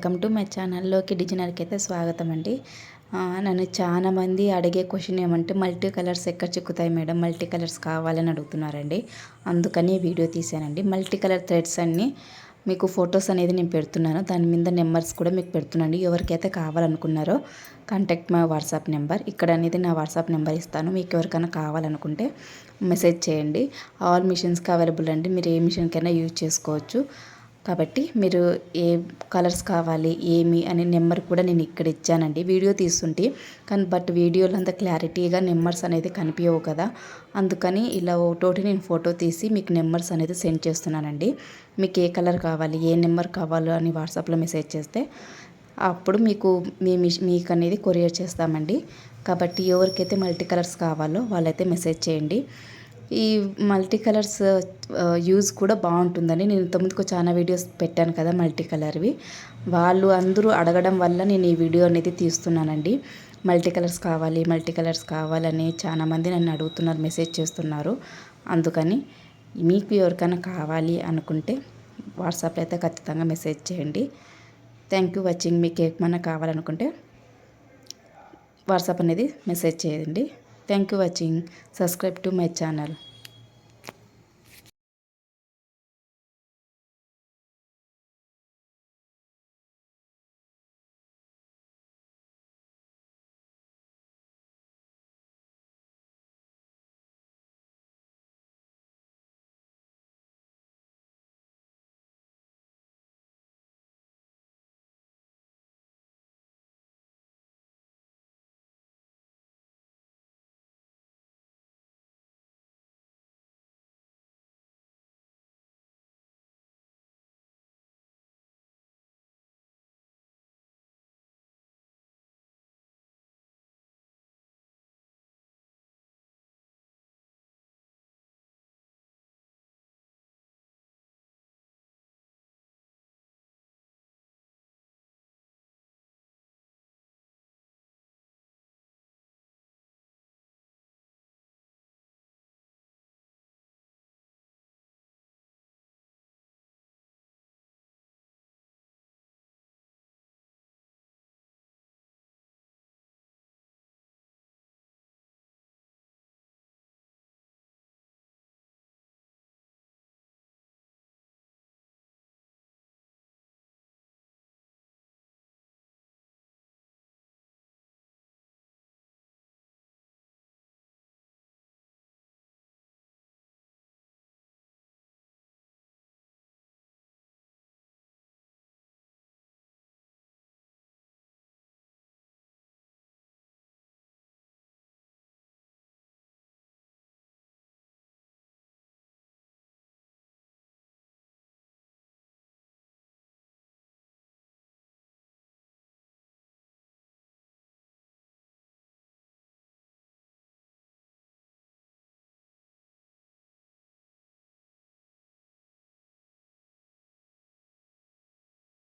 Welcome to my ఛానల్లోకి డిజైనర్కి అయితే స్వాగతం అండి. నన్ను చాలా మంది అడిగే క్వశ్చన్ ఏమంటే మల్టీ కలర్స్ ఎక్కడ చిక్కుతాయి మేడం, మల్టీ కలర్స్ కావాలని అడుగుతున్నారండి. అందుకని వీడియో తీసానండి. మల్టీ కలర్ థ్రెడ్స్ అన్నీ మీకు ఫొటోస్ అనేది నేను పెడుతున్నాను, దాని మీద నెంబర్స్ కూడా మీకు పెడుతున్నాను. ఎవరికైతే కావాలనుకున్నారో కాంటాక్ట్ మై వాట్సాప్ నెంబర్. ఇక్కడ అనేది నా వాట్సాప్ నెంబర్ ఇస్తాను. మీకు ఎవరికైనా కావాలనుకుంటే మెసేజ్ చేయండి. ఆల్ మిషన్స్కి అవైలబుల్ అండి, మీరు ఏ మిషన్కైనా యూజ్ చేసుకోవచ్చు. కాబట్టి మీరు ఏ కలర్స్ కావాలి ఏమి అనే నెంబర్ కూడా నేను ఇక్కడ ఇచ్చానండి. వీడియో తీస్తుంటే కానీ వీడియోలో అంత క్లారిటీగా నెంబర్స్ అనేది కనిపించవు కదా, అందుకని ఇలా ఒకటోటి నేను ఫోటో తీసి మీకు నెంబర్స్ అనేది సెండ్ చేస్తున్నానండి. మీకు ఏ కలర్ కావాలి ఏ నెంబర్ కావాలో అని వాట్సాప్లో మెసేజ్ చేస్తే అప్పుడు మీకు అనేది కొరియర్ చేస్తామండి. కాబట్టి ఎవరికైతే మల్టీ కలర్స్ కావాలో వాళ్ళైతే మెసేజ్ చేయండి. ఈ మల్టీ కలర్స్ యూజ్ కూడా బాగుంటుందని నేను ఇంతకుముందుకు చాలా వీడియోస్ పెట్టాను కదా మల్టీ కలర్వి. వాళ్ళు అందరూ అడగడం వల్ల నేను ఈ వీడియో అనేది తీస్తున్నానండి. మల్టీ కలర్స్ కావాలని చాలామంది నన్ను అడుగుతున్నారు, మెసేజ్ చేస్తున్నారు. అందుకని మీకు ఎవరికైనా కావాలి అనుకుంటే వాట్సాప్లో అయితే ఖచ్చితంగా మెసేజ్ చేయండి. Thank you watching. మీకు ఏమైనా కావాలనుకుంటే వాట్సాప్ అనేది మెసేజ్ చేయండి. Thank you watching. Subscribe to my channel.